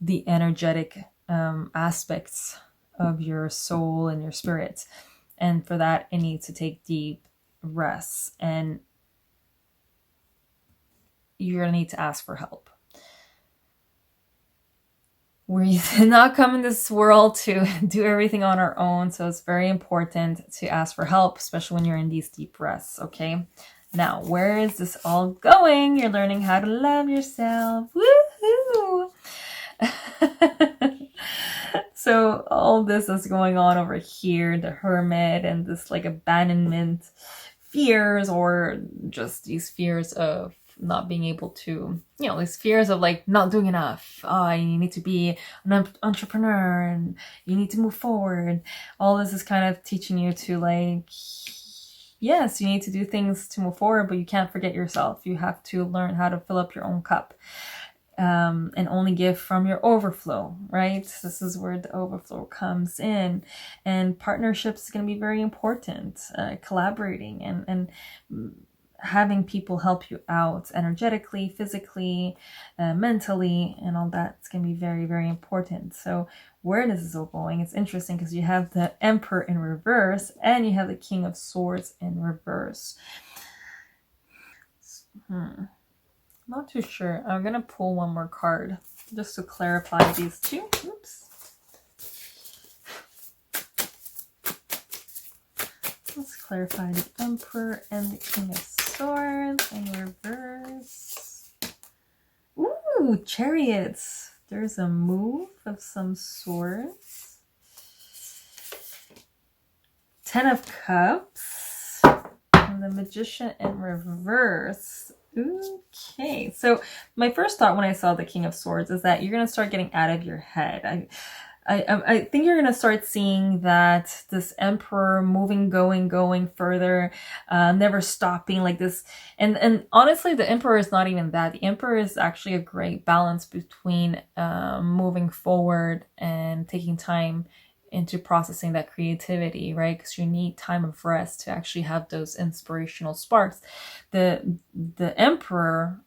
the energetic aspects of your soul and your spirit. And for that, it needs to take deep rests, and you're going to need to ask for help. We did not come in this world to do everything on our own, so it's very important to ask for help, especially when you're in these deep rests, okay? Now, where is this all going? You're learning how to love yourself. Woohoo! So all this is going on over here, the Hermit, and this like abandonment fears, or just these fears of not being able to, these fears of like not doing enough. You need to be an entrepreneur and you need to move forward. All this is kind of teaching you to like, yes, you need to do things to move forward, but you can't forget yourself. You have to learn how to fill up your own cup. And only give from your overflow, right? This is where the overflow comes in. And partnerships is going to be very important. Collaborating and having people help you out energetically, physically, mentally, and all that's going to be very, very important. So where this is all going, it's interesting because you have the Emperor in reverse and you have the King of Swords in reverse. Not too sure. I'm going to pull one more card just to clarify these two. Oops. Let's clarify the Emperor and the King of Swords in reverse. Ooh, Chariots. There's a move of some sorts. 10 of Cups. And the Magician in reverse. Okay, so my first thought when I saw the King of Swords is that you're going to start getting out of your head. I think you're going to start seeing that this Emperor moving, going further, never stopping like this. And honestly, the Emperor is not even that. The Emperor is actually a great balance between moving forward and taking time into processing that creativity, right? Because you need time of rest to actually have those inspirational sparks. The Emperor,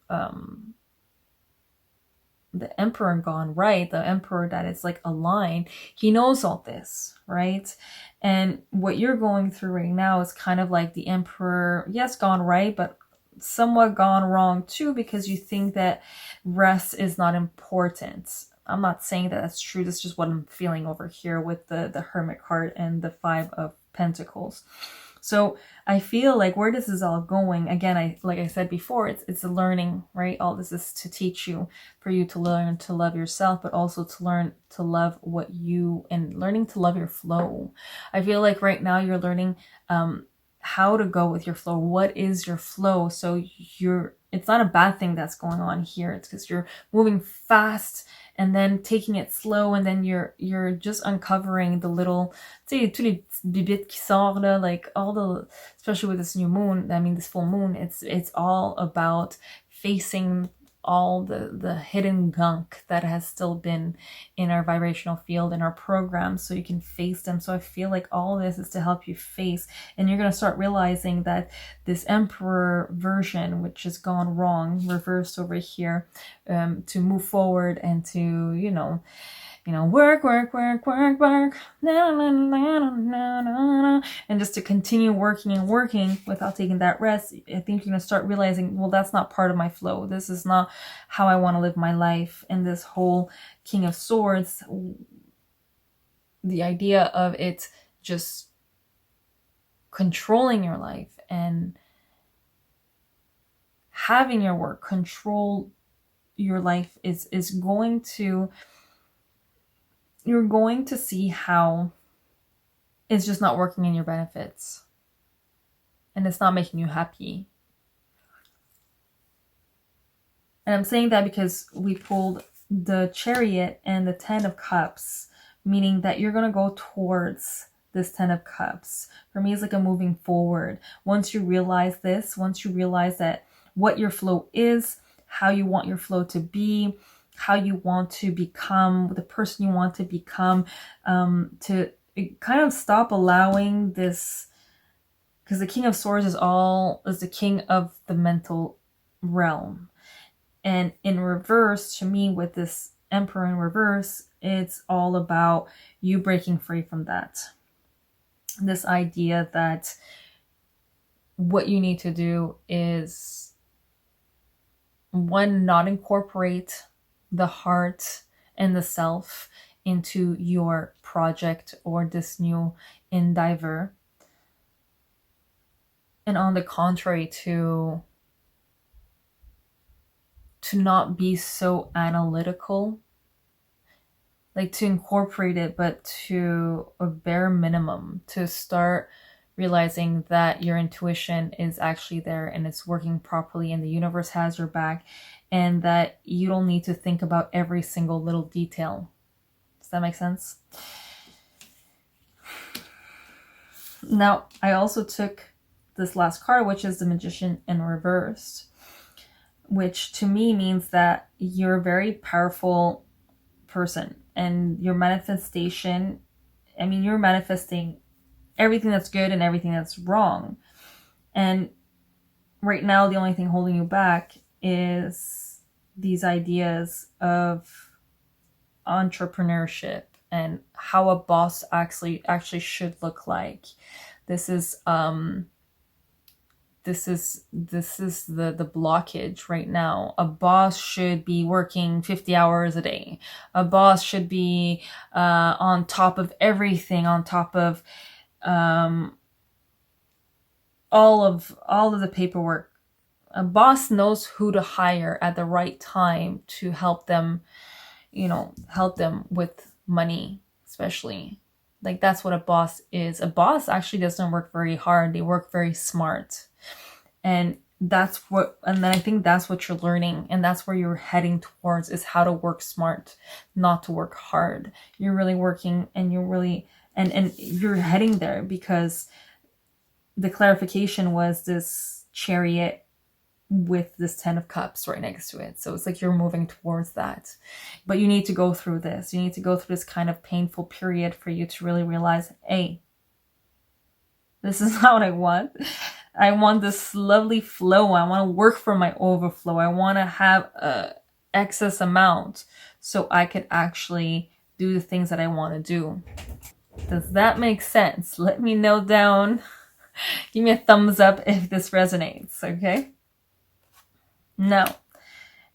the Emperor gone right, the Emperor that is like aligned, he knows all this, right? And what you're going through right now is kind of like the Emperor, yes, gone right, but somewhat gone wrong too, because you think that rest is not important. I'm not saying that that's true. That's just what I'm feeling over here with the Hermit card and the Five of Pentacles. So I feel like where this is all going, again, like I said before, it's a learning, right? All this is to teach you, for you to learn to love yourself, but also to learn to love what you, and learning to love your flow. I feel like right now you're learning how to go with your flow. What is your flow? So it's not a bad thing that's going on here. It's because you're moving fast and then taking it slow, and then you're just uncovering the little, tu sais, tous les bibites qui sortent là, like all the, especially with this new moon, I mean this full moon, it's all about facing all the hidden gunk that has still been in our vibrational field, in our programs, so you can face them. So I feel like all this is to help you face, and you're going to start realizing that this emperor version, which has gone wrong, reversed over here, to move forward and to, work, and just to continue working and working without taking that rest. I think you're going to start realizing, well, that's not part of my flow. This is not how I want to live my life. And this whole King of Swords, the idea of it just controlling your life and having your work control your life is going to, you're going to see how it's just not working in your benefits and it's not making you happy. And I'm saying that because we pulled the Chariot and the Ten of Cups, meaning that you're going to go towards this Ten of Cups. For me, it's like a moving forward. Once you realize this, once you realize that what your flow is, how you want your flow to be, how you want to become, the person you want to become, to kind of stop allowing this, because the King of Swords is the king of the mental realm. And in reverse, to me, with this Emperor in reverse, it's all about you breaking free from that. This idea that what you need to do is, one, not incorporate the heart and the self into your project or this new endeavor. And on the contrary, to not be so analytical, like to incorporate it, but to a bare minimum, to start realizing that your intuition is actually there and it's working properly and the universe has your back, and that you don't need to think about every single little detail. Does that make sense? Now, I also took this last card, which is the Magician in reverse, which to me means that you're a very powerful person, and your manifestation, I mean, you're manifesting everything that's good and everything that's wrong. And right now, the only thing holding you back is these ideas of entrepreneurship and how a boss actually should look like. This is the blockage right now. A boss should be working 50 hours a day. A boss should be on top of everything, on top of all of the paperwork. A boss knows who to hire at the right time to help them, help them with money, especially. Like, that's what a boss is. A boss actually doesn't work very hard. They work very smart. And then I think that's what you're learning, and that's where you're heading towards, is how to work smart, not to work hard. You're really working, and you're really, and you're heading there, because the clarification was this Chariot with this Ten of Cups right next to it. So it's like you're moving towards that. But you need to go through this. You need to go through this kind of painful period for you to really realize, hey, this is not what I want. I want this lovely flow. I want to work for my overflow. I want to have a excess amount so I could actually do the things that I want to do. Does that make sense? Let me know down. Give me a thumbs up if this resonates, okay? Now,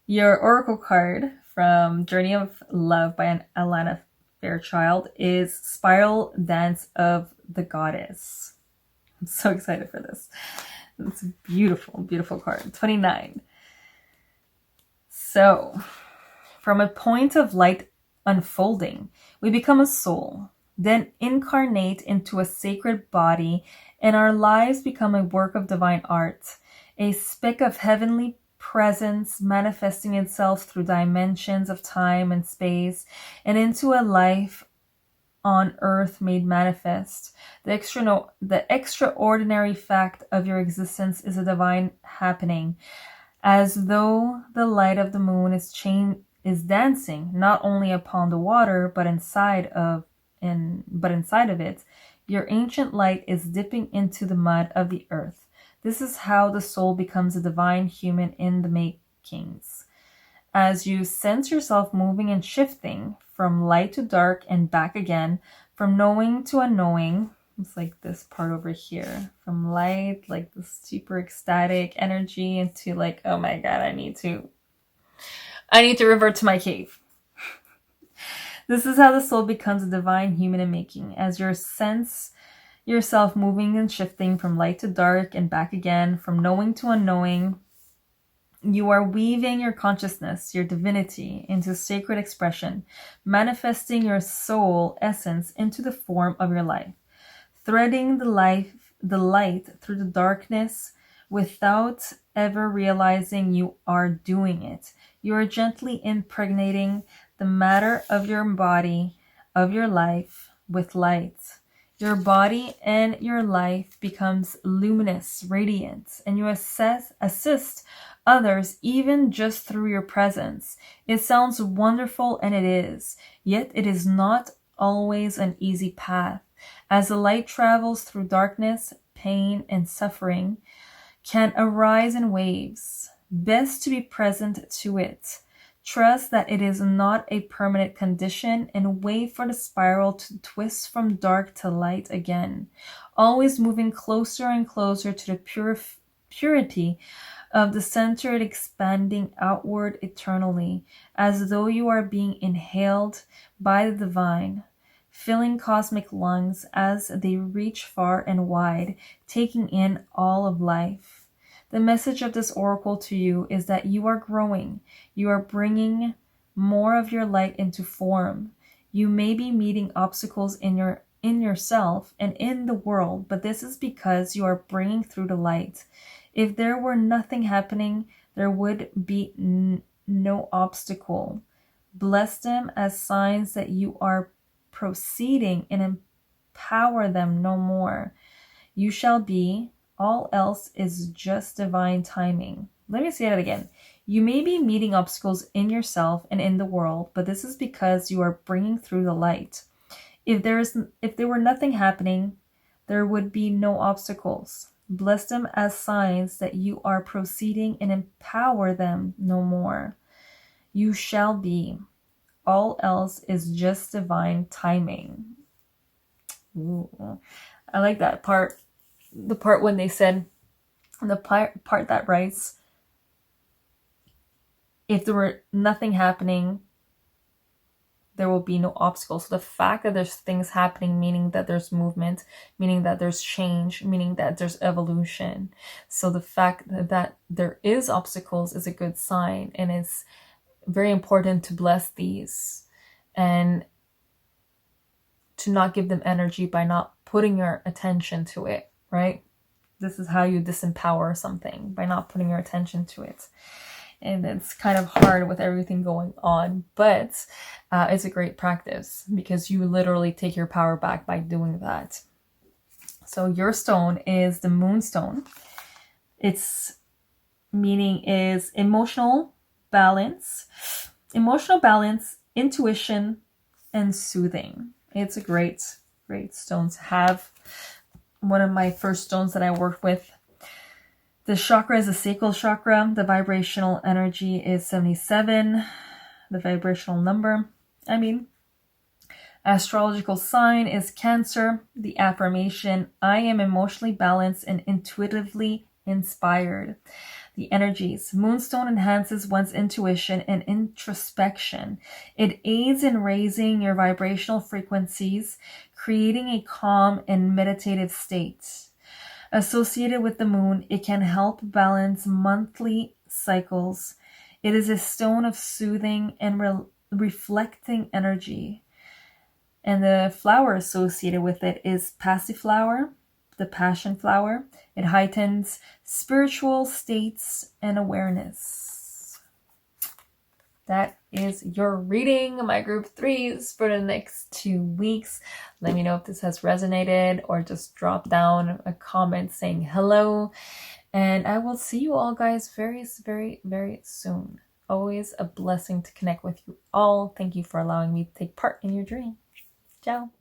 your oracle card from Journey of Love by Alana Fairchild, is Spiral Dance of the Goddess. I'm so excited for this. It's a beautiful, beautiful card. 29. So, from a point of light unfolding, we become a soul, then incarnate into a sacred body, and our lives become a work of divine art, a speck of heavenly presence manifesting itself through dimensions of time and space, and into a life on earth made manifest. The extraordinary fact of your existence is a divine happening, as though the light of the moon is dancing not only upon the water but inside of it. Your ancient light is dipping into the mud of the earth. This is how the soul becomes a divine human in the makings. As you sense yourself moving and shifting from light to dark and back again, from knowing to unknowing, it's like this part over here, from light, like this super ecstatic energy, into like, oh my god, I need to revert to my cave. This is how the soul becomes a divine human in making. As you sense yourself moving and shifting from light to dark and back again, from knowing to unknowing, you are weaving your consciousness, your divinity, into sacred expression, manifesting your soul essence into the form of your life, threading the light through the darkness without ever realizing you are doing it. You are gently impregnating the matter of your body, of your life, with light. Your body and your life becomes luminous, radiant, and you assist others even just through your presence. It sounds wonderful, and it is, yet it is not always an easy path. As the light travels through darkness, pain and suffering can arise in waves. Best to be present to it. Trust that it is not a permanent condition, and wait for the spiral to twist from dark to light again, always moving closer and closer to the purity of the center, and expanding outward eternally, as though you are being inhaled by the divine, filling cosmic lungs as they reach far and wide, taking in all of life. The message of this oracle to you is that you are growing. You are bringing more of your light into form. You may be meeting obstacles in yourself and in the world, but this is because you are bringing through the light. If there were nothing happening, there would be no obstacle. Bless them as signs that you are proceeding, and empower them no more. You shall be. All else is just divine timing. Let me say that again. You may be meeting obstacles in yourself and in the world, but this is because you are bringing through the light. If there were nothing happening, there would be no obstacles. Bless them as signs that you are proceeding, and empower them no more. You shall be. All else is just divine timing. Ooh, I like that part. The part when they said, the part that writes, if there were nothing happening, there will be no obstacles. So the fact that there's things happening, meaning that there's movement, meaning that there's change, meaning that there's evolution. So the fact that there is obstacles is a good sign, and it's very important to bless these and to not give them energy by not putting your attention to it, right? This is how you disempower something, by not putting your attention to it. And it's kind of hard with everything going on, but it's a great practice because you literally take your power back by doing that. So your stone is the moonstone. Its meaning is emotional balance, intuition, and soothing. It's a great stone to have. One of my first stones that I worked with. The chakra is a sacral chakra. The vibrational energy is 77. The vibrational number, astrological sign is Cancer. The affirmation, I am emotionally balanced and intuitively inspired. The energies. Moonstone enhances one's intuition and introspection. It aids in raising your vibrational frequencies, creating a calm and meditative state. Associated with the moon, it can help balance monthly cycles. It is a stone of soothing and reflecting energy. And the flower associated with it is passiflower, the passion flower. It heightens spiritual states and awareness. That is your reading, my group 3s for the next 2 weeks. Let me know if this has resonated, or just drop down a comment saying hello. And I will see you all guys very, very, very soon. Always a blessing to connect with you all. Thank you for allowing me to take part in your dream. Ciao.